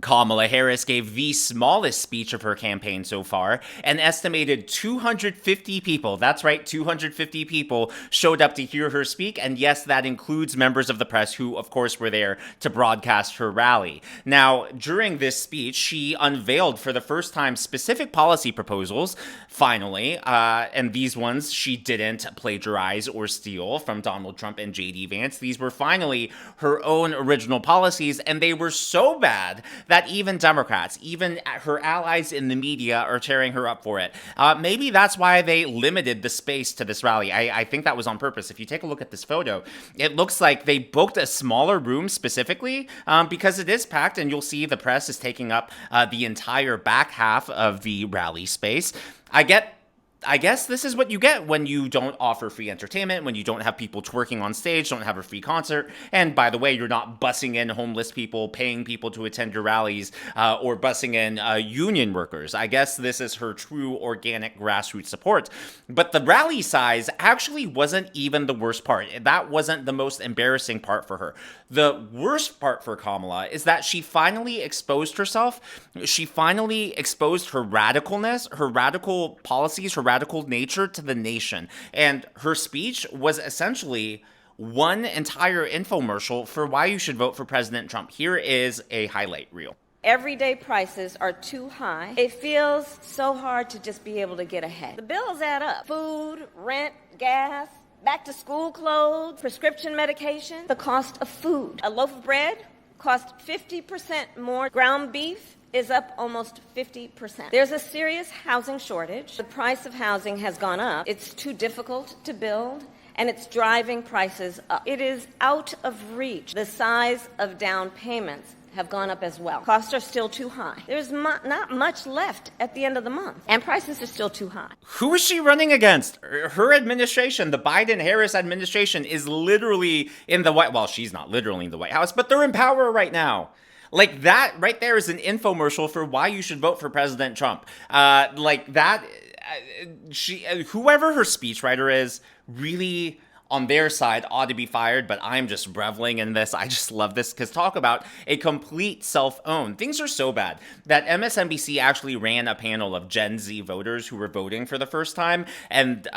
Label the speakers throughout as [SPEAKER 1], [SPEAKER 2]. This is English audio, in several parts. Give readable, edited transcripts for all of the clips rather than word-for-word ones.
[SPEAKER 1] Kamala Harris gave the smallest speech of her campaign so far. An estimated 250 people, that's right, 250 people showed up to hear her speak. And yes, that includes members of the press who, of course, were there to broadcast her rally. Now, during this speech, she unveiled for the first time specific policy proposals, finally. And these ones she didn't plagiarize or steal from Donald Trump and J.D. Vance. These were finally her own original policies, and they were so bad that even Democrats, even her allies in the media, are tearing her up for it. Maybe that's why they limited the space to this rally. I think that was on purpose. If you take a look at this photo, it looks like they booked a smaller room specifically because it is packed, and you'll see the press is taking up the entire back half of the rally space. I guess this is what you get when you don't offer free entertainment, when you don't have people twerking on stage, don't have a free concert. And by the way, you're not bussing in homeless people, paying people to attend your rallies, or bussing in union workers. I guess this is her true organic grassroots support. But the rally size actually wasn't even the worst part. That wasn't the most embarrassing part for her. The worst part for Kamala is that she finally exposed herself. She finally exposed her radicalness, her radical policies, her radical nature to the nation. And her speech was essentially one entire infomercial for why you should vote for President Trump. Here is a highlight reel.
[SPEAKER 2] Everyday prices are too high. It feels so hard to just be able to get ahead. The bills add up. Food, rent, gas, back to school clothes, prescription medication, the cost of food. A loaf of bread costs 50% more. Ground beef is up almost 50%. There's a serious housing shortage. The price of housing has gone up. It's too difficult to build, and it's driving prices up. It is out of reach. The size of down payments have gone up as well. Costs are still too high. There's not much left at the end of the month, and prices are still too high.
[SPEAKER 1] Who is she running against? Her administration, the Biden-Harris administration, is literally in the White... Well, she's not literally in the White House, but they're in power right now. Like, that right there is an infomercial for why you should vote for President Trump. Whoever her speechwriter is, really on their side ought to be fired, but I'm just reveling in this. I just love this, because talk about a complete self-own. Things are so bad that MSNBC actually ran a panel of Gen Z voters who were voting for the first time, and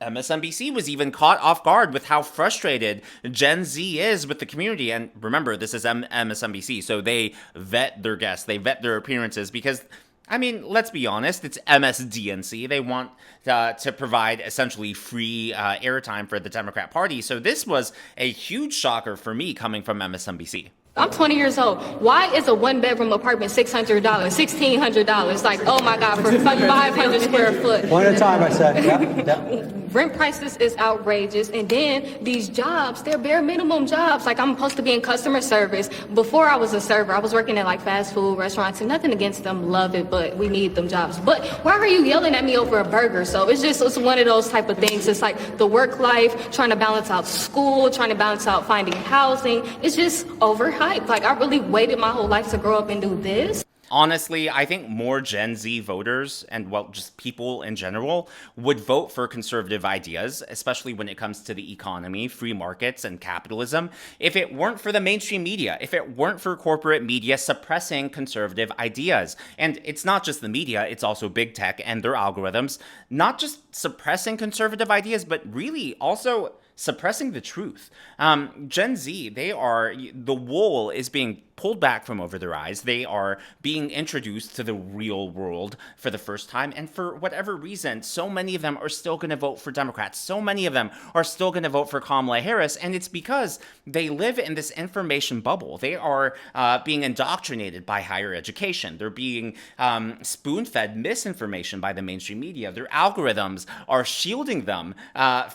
[SPEAKER 1] MSNBC was even caught off guard with how frustrated Gen Z is with the community. And remember, this is MSNBC, so they vet their guests, they vet their appearances, because, I mean, let's be honest, it's MSDNC. They want to provide essentially free airtime for the Democrat Party. So this was a huge shocker for me coming from MSNBC.
[SPEAKER 3] I'm 20 years old. Why is a one-bedroom apartment $600, $1,600? Like, oh my God, for 500 square foot.
[SPEAKER 4] One at a time, I said. Yep.
[SPEAKER 3] Rent prices is outrageous. And then these jobs, they're bare minimum jobs. Like, I'm supposed to be in customer service. Before I was a server, I was working at like fast food restaurants, and nothing against them, love it, but we need them jobs. But why are you yelling at me over a burger? So it's one of those type of things. It's like the work life, trying to balance out school, trying to balance out finding housing. It's just overhyped. Like, I really waited my whole life to grow up and do this.
[SPEAKER 1] Honestly, I think more Gen Z voters, and well, just people in general, would vote for conservative ideas, especially when it comes to the economy, free markets, and capitalism, if it weren't for the mainstream media, if it weren't for corporate media suppressing conservative ideas. And it's not just the media, it's also big tech and their algorithms, not just suppressing conservative ideas, but really also suppressing the truth. Gen Z, the wool is being pulled back from over their eyes. They are being introduced to the real world for the first time. And for whatever reason, so many of them are still going to vote for Democrats. So many of them are still going to vote for Kamala Harris. And it's because they live in this information bubble. They are being indoctrinated by higher education. They're being spoon-fed misinformation by the mainstream media. Their algorithms are shielding them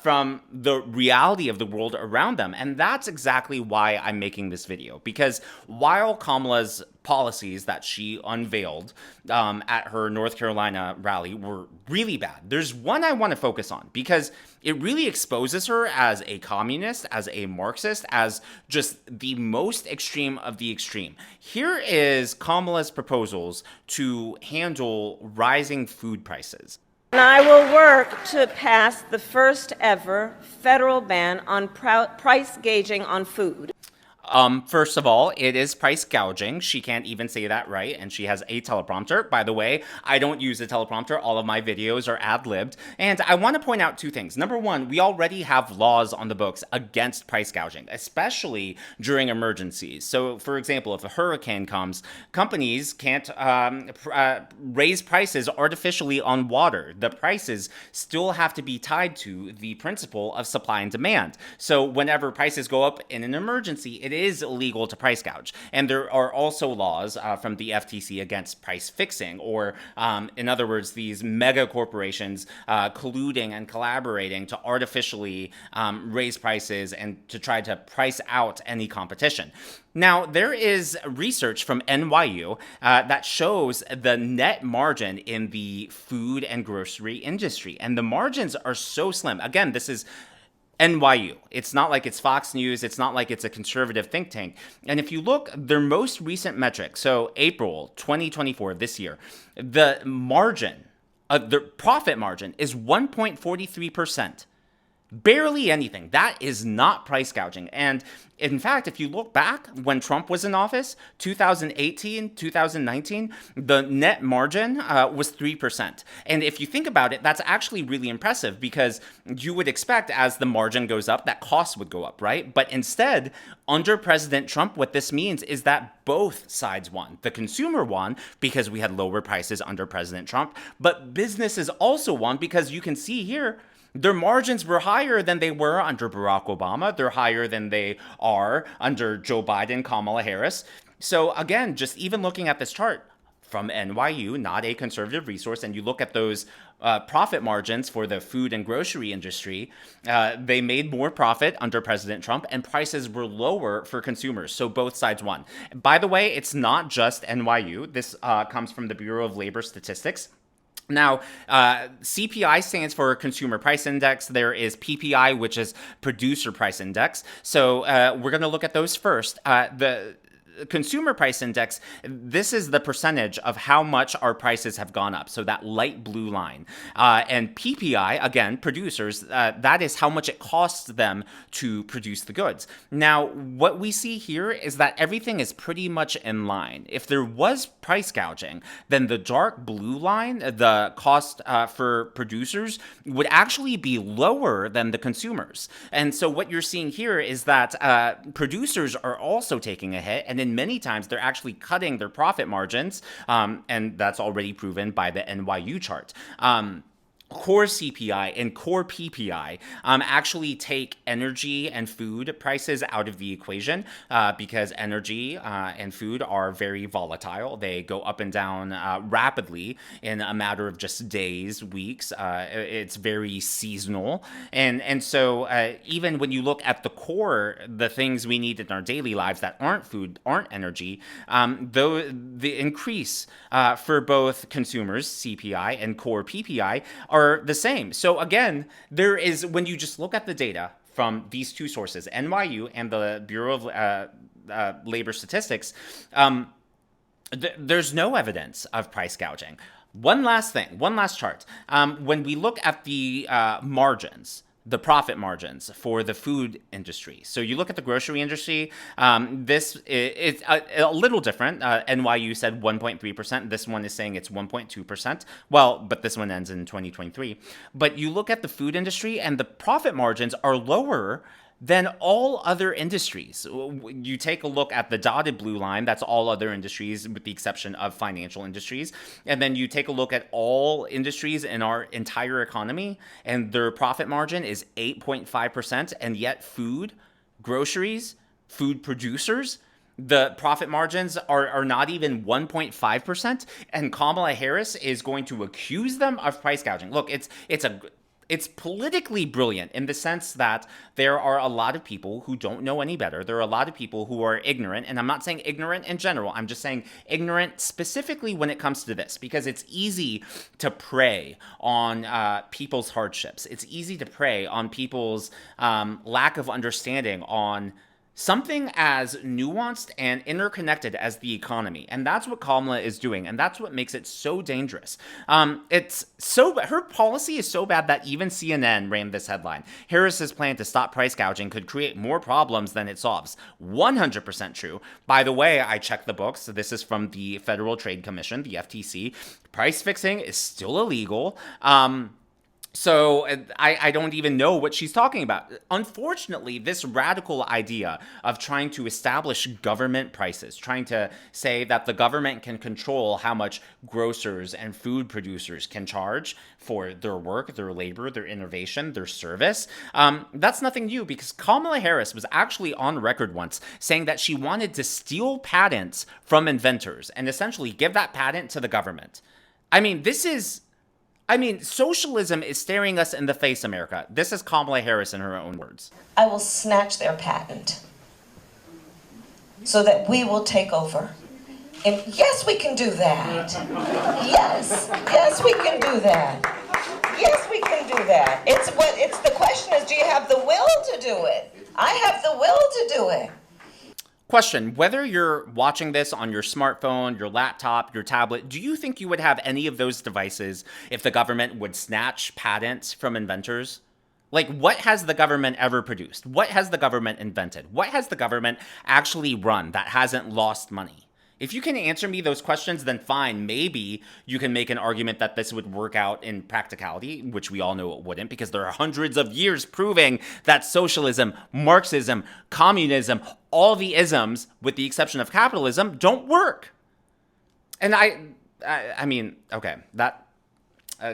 [SPEAKER 1] from the reality of the world around them. And that's exactly why I'm making this video. Because while Kamala's policies that she unveiled at her North Carolina rally were really bad, there's one I want to focus on, because it really exposes her as a communist, as a Marxist, as just the most extreme of the extreme. Here is Kamala's proposals to handle rising food prices.
[SPEAKER 2] And I will work to pass the first ever federal ban on price gauging on food.
[SPEAKER 1] First of all, it is price gouging. She can't even say that right, and she has a teleprompter. By the way, I don't use a teleprompter. All of my videos are ad-libbed. And I want to point out two things. Number one, we already have laws on the books against price gouging, especially during emergencies. So, for example, if a hurricane comes, companies can't raise prices artificially on water. The prices still have to be tied to the principle of supply and demand. So whenever prices go up in an emergency, it is illegal to price gouge. And there are also laws from the FTC against price fixing, or in other words, these mega corporations colluding and collaborating to artificially raise prices and to try to price out any competition. Now, there is research from NYU that shows the net margin in the food and grocery industry, and the margins are so slim. Again, this is NYU. It's not like it's Fox News. It's not like it's a conservative think tank. And if you look, their most recent metric, so April 2024, this year, the margin, the profit margin is 1.43%. Barely anything. That is not price gouging. And in fact, if you look back when Trump was in office, 2018, 2019, the net margin was 3%. And if you think about it, that's actually really impressive, because you would expect as the margin goes up, that costs would go up, right? But instead, under President Trump, what this means is that both sides won. The consumer won because we had lower prices under President Trump, but businesses also won because you can see here, their margins were higher than they were under Barack Obama. They're higher than they are under Joe Biden, Kamala Harris. So again, just even looking at this chart from NYU, not a conservative resource, and you look at those profit margins for the food and grocery industry, they made more profit under President Trump, and prices were lower for consumers. So both sides won. By the way, it's not just NYU. This comes from the Bureau of Labor Statistics. Now, CPI stands for Consumer Price Index. There is PPI, which is Producer Price Index. So we're going to look at those first. The Consumer Price Index, this is the percentage of how much our prices have gone up. So that light blue line. And PPI, again, producers, that is how much it costs them to produce the goods. Now, what we see here is that everything is pretty much in line. If there was price gouging, then the dark blue line, the cost for producers, would actually be lower than the consumers. And so what you're seeing here is that producers are also taking a hit, and then many times they're actually cutting their profit margins, and that's already proven by the NYU chart. Core CPI and core PPI actually take energy and food prices out of the equation because energy and food are very volatile. They go up and down rapidly in a matter of just days, weeks. It's very seasonal. And so even when you look at the core, the things we need in our daily lives that aren't food, aren't energy, though the increase for both consumers, CPI, and core PPI are the same. So again, there is, when you just look at the data from these two sources, NYU and the Bureau of Labor Statistics, there's no evidence of price gouging. One last thing, one last chart. When we look at the margins, the profit margins for the food industry. So you look at the grocery industry, this is a little different. NYU said 1.3%. This one is saying it's 1.2%. Well, but this one ends in 2023. But you look at the food industry and the profit margins are lower than all other industries. You take a look at the dotted blue line, that's all other industries with the exception of financial industries. And then you take a look at all industries in our entire economy, and their profit margin is 8.5%. And yet food, groceries, food producers, the profit margins are not even 1.5%. And Kamala Harris is going to accuse them of price gouging. Look, it's politically brilliant in the sense that there are a lot of people who don't know any better. There are a lot of people who are ignorant, and I'm not saying ignorant in general. I'm just saying ignorant specifically when it comes to this, because it's easy to prey on people's hardships. It's easy to prey on people's lack of understanding on something as nuanced and interconnected as the economy. And that's what Kamala is doing. And that's what makes it so dangerous. Her policy is so bad that even CNN ran this headline. Harris's plan to stop price gouging could create more problems than it solves. 100% true. By the way, I checked the books. So this is from the Federal Trade Commission, the FTC. Price fixing is still illegal. So I don't even know what she's talking about. Unfortunately, this radical idea of trying to establish government prices, trying to say that the government can control how much grocers and food producers can charge for their work, their labor, their innovation, their service, that's nothing new, because Kamala Harris was actually on record once saying that she wanted to steal patents from inventors and essentially give that patent to the government. Socialism is staring us in the face, America. This is Kamala Harris in her own words.
[SPEAKER 5] I will snatch their patent so that we will take over. And yes, we can do that. Yes, we can do that. Yes, we can do that. It's the question is, do you have the will to do it? I have the will to do it.
[SPEAKER 1] Question, whether you're watching this on your smartphone, your laptop, your tablet, do you think you would have any of those devices if the government would snatch patents from inventors? Like, what has the government ever produced? What has the government invented? What has the government actually run that hasn't lost money? If you can answer me those questions, then fine. Maybe you can make an argument that this would work out in practicality, which we all know it wouldn't, because there are hundreds of years proving that socialism, Marxism, communism, all the isms, with the exception of capitalism, don't work. And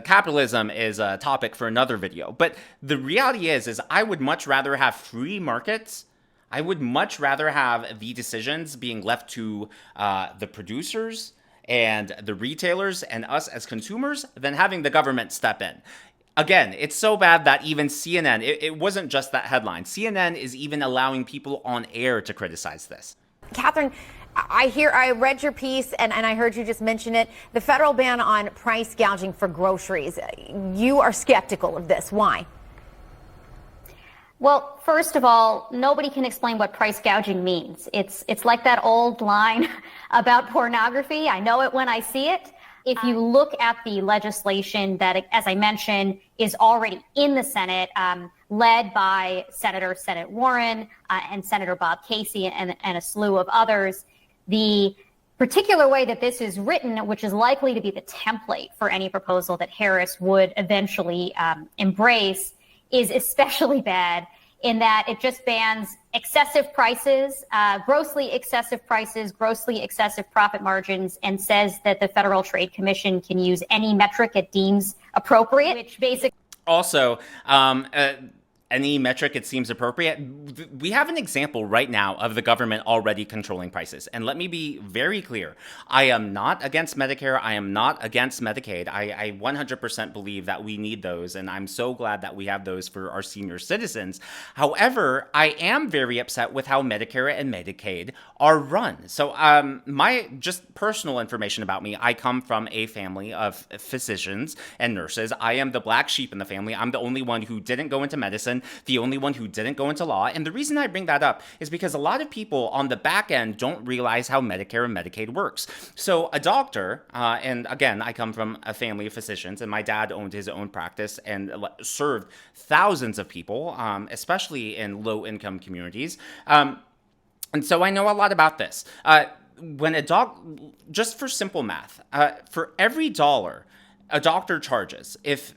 [SPEAKER 1] capitalism is a topic for another video. But the reality is I would much rather have free markets. I would much rather have the decisions being left to the producers and the retailers and us as consumers than having the government step in. Again, it's so bad that even CNN, it wasn't just that headline. CNN is even allowing people on air to criticize this.
[SPEAKER 6] Catherine, I read your piece and I heard you just mention it. The federal ban on price gouging for groceries. You are skeptical of this. Why?
[SPEAKER 7] Well, first of all, nobody can explain what price gouging means. It's like that old line about pornography. I know it when I see it. If you look at the legislation that, as I mentioned, is already in the Senate, led by Senate Warren and Senator Bob Casey and a slew of others, the particular way that this is written, which is likely to be the template for any proposal that Harris would eventually embrace, is especially bad in that it just bans excessive prices, grossly excessive profit margins, and says that the Federal Trade Commission can use any metric it deems appropriate, which basically...
[SPEAKER 1] Also, any metric it seems appropriate. We have an example right now of the government already controlling prices. And let me be very clear. I am not against Medicare. I am not against Medicaid. I 100% believe that we need those. And I'm so glad that we have those for our senior citizens. However, I am very upset with how Medicare and Medicaid are run. So my just personal information about me, I come from a family of physicians and nurses. I am the black sheep in the family. I'm the only one who didn't go into medicine, the only one who didn't go into law. And the reason I bring that up is because a lot of people on the back end don't realize how Medicare and Medicaid works. So a doctor, and again, I come from a family of physicians, and my dad owned his own practice and served thousands of people, especially in low-income communities. And so I know a lot about this. When just for simple math, for every dollar a doctor charges, if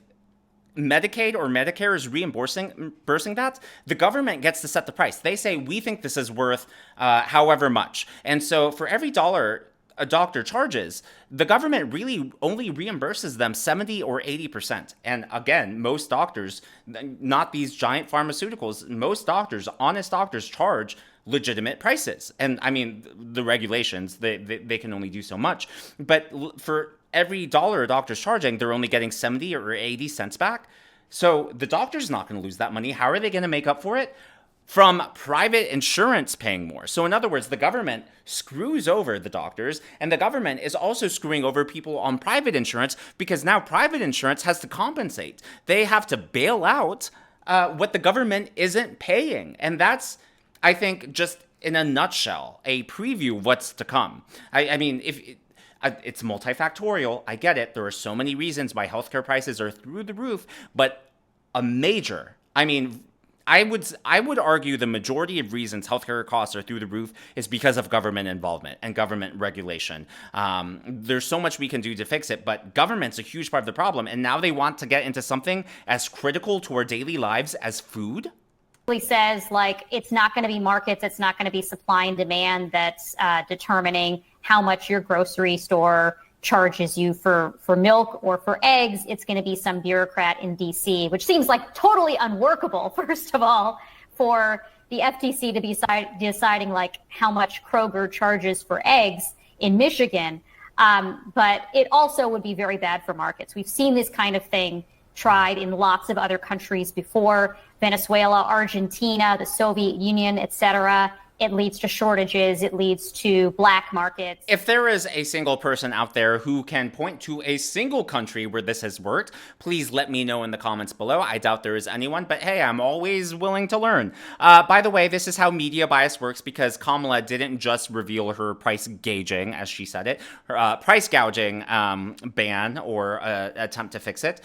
[SPEAKER 1] Medicaid or Medicare is reimbursing that, the government gets to set the price. They say, we think this is worth however much. And so for every dollar a doctor charges, the government really only reimburses them 70 or 80%. And again, most doctors, not these giant pharmaceuticals, most doctors, honest doctors, charge legitimate prices. And I mean, the regulations, they can only do so much. But for every dollar a doctor's charging, they're only getting 70 or 80 cents back. So the doctor's not going to lose that money. How are they going to make up for it? From private insurance paying more. So in other words, the government screws over the doctors, and the government is also screwing over people on private insurance, because now private insurance has to compensate. They have to bail out what the government isn't paying. And that's I think just in a nutshell, a preview of what's to come. I mean, it's multifactorial. I get it. There are so many reasons why healthcare prices are through the roof, but a major, I mean, I would argue the majority of reasons healthcare costs are through the roof is because of government involvement and government regulation. There's so much we can do to fix it, but government's a huge part of the problem. And now they want to get into something as critical to our daily lives as food.
[SPEAKER 7] Says like it's not going to be markets, it's not going to be supply and demand that's determining how much your grocery store charges you for milk or for eggs. It's going to be some bureaucrat in DC, which seems like totally unworkable, first of all, for the FTC to be deciding like how much Kroger charges for eggs in Michigan. But it also would be very bad for markets. We've seen this kind of thing tried in lots of other countries before: Venezuela, Argentina, the Soviet Union, etc. It leads to shortages. It leads to black markets.
[SPEAKER 1] If there is a single person out there who can point to a single country where this has worked, please let me know in the comments below. I doubt there is anyone, but hey, I'm always willing to learn. By the way, this is how media bias works, because Kamala didn't just reveal her price gauging, as she said it, her price gouging ban or attempt to fix it.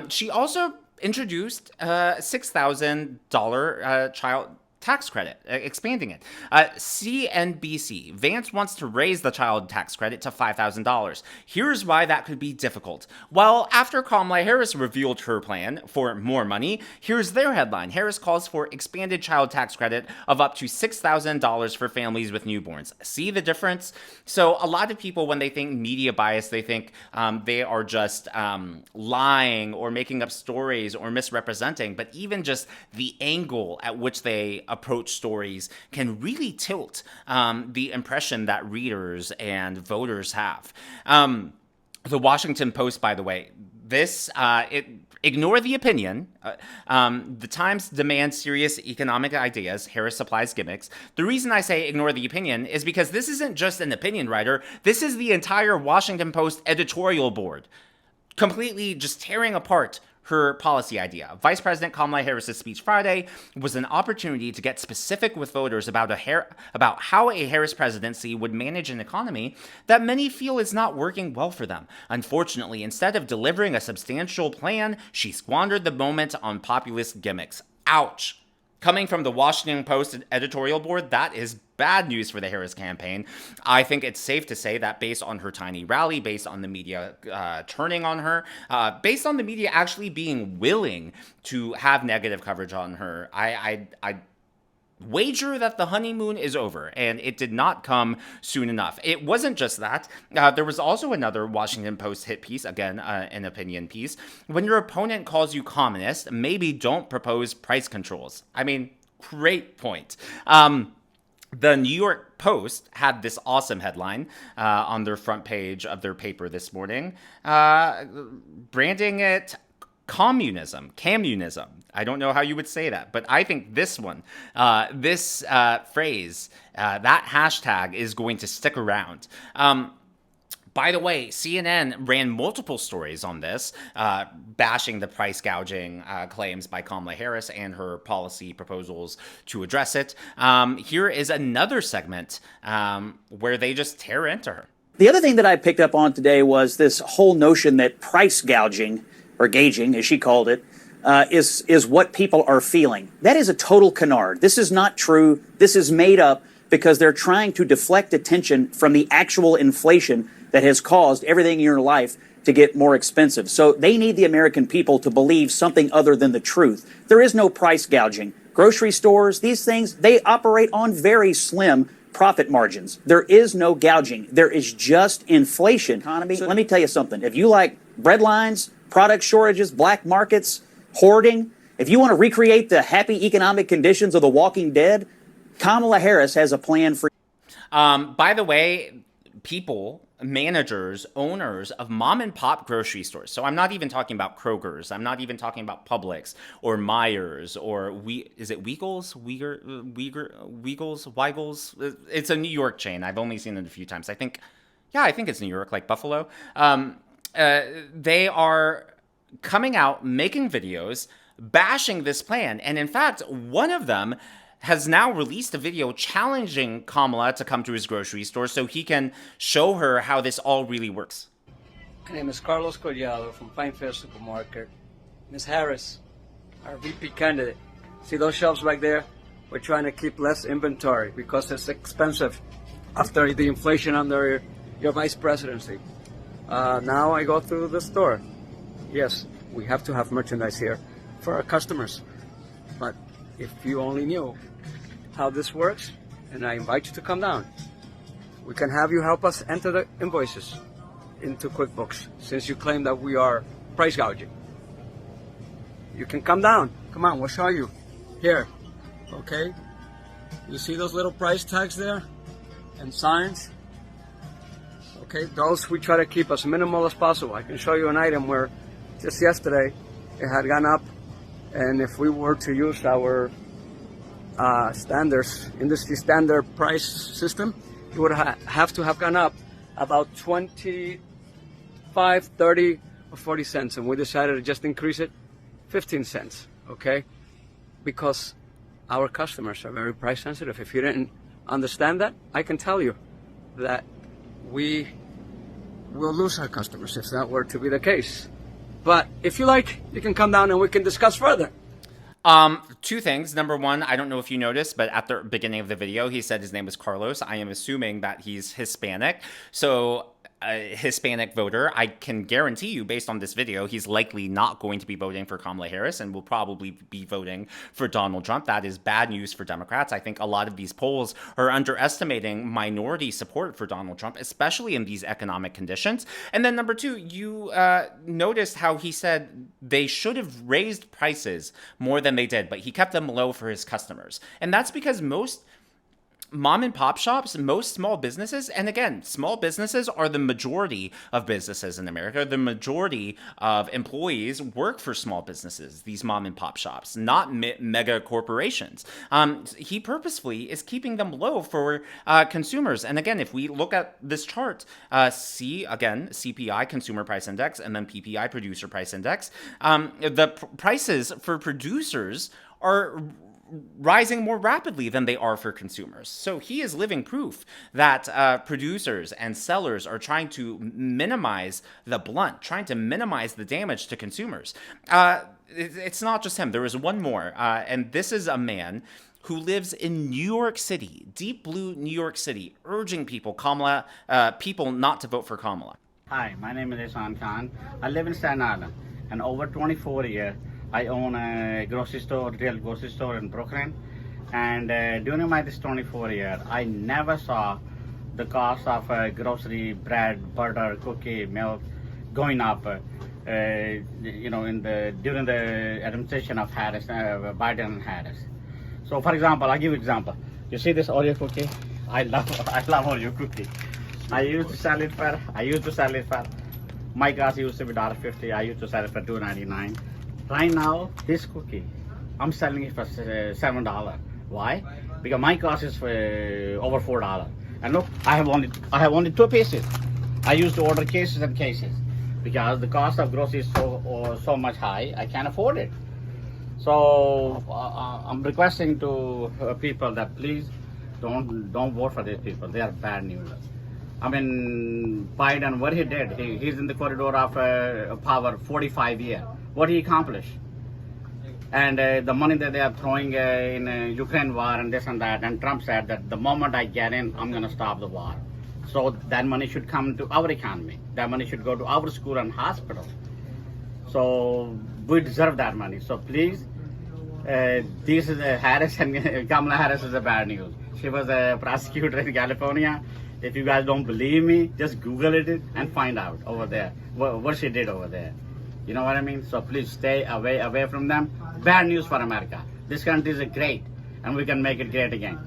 [SPEAKER 1] She also introduced a $6,000 child tax credit, expanding it. CNBC, Vance wants to raise the child tax credit to $5,000. Here's why that could be difficult. Well, after Kamala Harris revealed her plan for more money, here's their headline. Harris calls for expanded child tax credit of up to $6,000 for families with newborns. See the difference? So a lot of people, when they think media bias, they think they are just lying or making up stories or misrepresenting, but even just the angle at which they approach stories can really tilt the impression that readers and voters have. The Washington Post, by the way, ignore the opinion. The Times demands serious economic ideas. Harris supplies gimmicks. The reason I say ignore the opinion is because this isn't just an opinion writer. This is the entire Washington Post editorial board, completely just tearing apart her policy idea. Vice President Kamala Harris's speech Friday was an opportunity to get specific with voters about how a Harris presidency would manage an economy that many feel is not working well for them. Unfortunately, instead of delivering a substantial plan, she squandered the moment on populist gimmicks. Ouch. Coming from the Washington Post editorial board, that is bad news for the Harris campaign. I think it's safe to say that based on her tiny rally, based on the media turning on her, based on the media actually being willing to have negative coverage on her, I wager that the honeymoon is over, and it did not come soon enough. It wasn't just that. There was also another Washington Post hit piece, again, an opinion piece. When your opponent calls you communist, maybe don't propose price controls. I mean, great point. The New York Post had this awesome headline on their front page of their paper this morning, branding it communism. I don't know how you would say that, but I think this one, this phrase, that hashtag is going to stick around. By the way, CNN ran multiple stories on this, bashing the price gouging claims by Kamala Harris and her policy proposals to address it. Here is another segment where they just tear into her.
[SPEAKER 8] The other thing that I picked up on today was this whole notion that price gouging, or gauging, as she called it, is what people are feeling. That is a total canard. This is not true. This is made up because they're trying to deflect attention from the actual inflation that has caused everything in your life to get more expensive. So they need the American people to believe something other than the truth. There is no price gouging. Grocery stores, these things, they operate on very slim profit margins. There is no gouging. There is just inflation. Economy. So let me tell you something. If you like bread lines, product shortages, black markets, hoarding, if you want to recreate the happy economic conditions of The Walking Dead, Kamala Harris has a plan for you.
[SPEAKER 1] By the way, people, managers, owners of mom and pop grocery stores. So I'm not even talking about Kroger's. I'm not even talking about Publix or Myers or is it Weagles? Weigels? It's a New York chain. I've only seen it a few times. I think it's New York, like Buffalo. They are coming out, making videos, bashing this plan. And in fact, one of them has now released a video challenging Kamala to come to his grocery store so he can show her how this all really works.
[SPEAKER 9] My name is Carlos Collado from Finefield Supermarket. Ms. Harris, our VP candidate. See those shelves back there? We're trying to keep less inventory because it's expensive after the inflation under your vice presidency. Now I go through the store. Yes, we have to have merchandise here for our customers. But if you only knew how this works, and I invite you to come down, we can have you help us enter the invoices into QuickBooks, since you claim that we are price gouging. You can come down. Come on, we'll show you. Here, okay? You see those little price tags there and signs? Okay, those we try to keep as minimal as possible. I can show you an item where just yesterday it had gone up, and if we were to use our industry standard price system, it would have to have gone up about 25, 30, or 40 cents, and we decided to just increase it 15 cents, okay? Because our customers are very price sensitive. If you didn't understand that, I can tell you that we will lose our customers if that were to be the case. But if you like, you can come down and we can discuss further.
[SPEAKER 1] Two things. Number one, I don't know if you noticed, but at the beginning of the video, he said his name was Carlos. I am assuming that he's Hispanic. So a Hispanic voter, I can guarantee you, based on this video, he's likely not going to be voting for Kamala Harris and will probably be voting for Donald Trump. That is bad news for Democrats. I think a lot of these polls are underestimating minority support for Donald Trump, especially in these economic conditions. And then number two, you noticed how he said they should have raised prices more than they did, but he kept them low for his customers. And that's because most mom and pop shops, most small businesses, and again, small businesses are the majority of businesses in America. The majority of employees work for small businesses, these mom and pop shops, not mega corporations. He purposefully is keeping them low for consumers. And again, if we look at this chart, see again, CPI, Consumer Price Index, and then PPI, Producer Price Index, the prices for producers are rising more rapidly than they are for consumers. So he is living proof that producers and sellers are trying to minimize the blunt, trying to minimize the damage to consumers. It's not just him. There is one more, and this is a man who lives in New York City, deep blue New York City, urging people not to vote for Kamala.
[SPEAKER 10] Hi, my name is Ihsan Khan. I live in Staten Island, and over 24 years, I own a grocery store, retail grocery store in Brooklyn. And during this 24 years, I never saw the cost of grocery, bread, butter, cookie, milk going up. During the administration of Harris, Biden and Harris. So, for example, I'll give you an example. You see this Oreo cookie? I love Oreo cookie. I used to sell it for. My cost used to be $1.50. I used to sell it for $2.99. Right now, this cookie, I'm selling it for $7. Why? Because my cost is for over $4. And look, I have only 2 pieces. I used to order cases and cases because the cost of groceries is so much high. I can't afford it. So I'm requesting to people that please don't vote for these people. They are bad news. I mean, Biden, what he did, he's in the corridor of power 45 years. What he accomplished, and the money that they are throwing in Ukraine war and this and that, and Trump said that the moment I get in, I'm going to stop the war. So that money should come to our economy. That money should go to our school and hospital. So we deserve that money. So please, this is Harris, and Kamala Harris is a bad news. She was a prosecutor in California. If you guys don't believe me, just Google it and find out over there what she did over there. You know what I mean? So please stay away from them. Bad news for America. This country is great, and we can make it great again.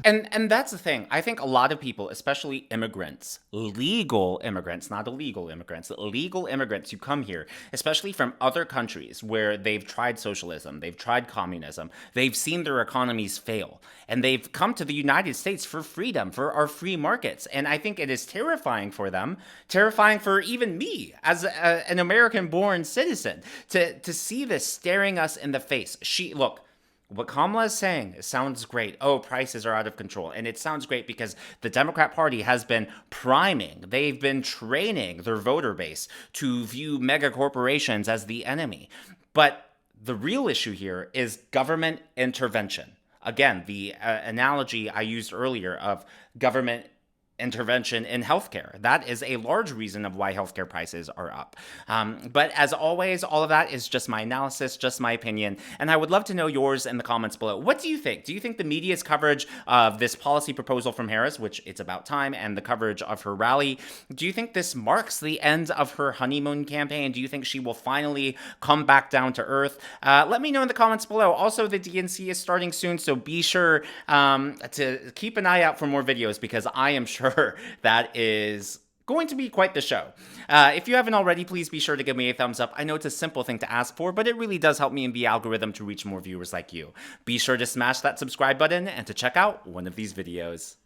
[SPEAKER 1] And that's the thing. I think a lot of people, especially immigrants, legal immigrants, not illegal immigrants, legal immigrants who come here, especially from other countries where they've tried socialism, they've tried communism, they've seen their economies fail, and they've come to the United States for freedom, for our free markets. And I think it is terrifying for them, terrifying for even me as an American-born citizen to see this staring us in the face. Look, What Kamala is saying sounds great. Oh, prices are out of control. And it sounds great because the Democrat Party has been priming, they've been training their voter base to view mega corporations as the enemy. But the real issue here is government intervention. Again, the analogy I used earlier of government intervention in healthcare. That is a large reason of why healthcare prices are up. But as always, all of that is just my analysis, just my opinion, and I would love to know yours in the comments below. What do you think? Do you think the media's coverage of this policy proposal from Harris, which it's about time, and the coverage of her rally, do you think this marks the end of her honeymoon campaign? Do you think she will finally come back down to earth? Let me know in the comments below. Also, the DNC is starting soon, so be sure to keep an eye out for more videos because I am sure that is going to be quite the show. If you haven't already, please be sure to give me a thumbs up. I know it's a simple thing to ask for, but it really does help me in the algorithm to reach more viewers like you. Be sure to smash that subscribe button and to check out one of these videos.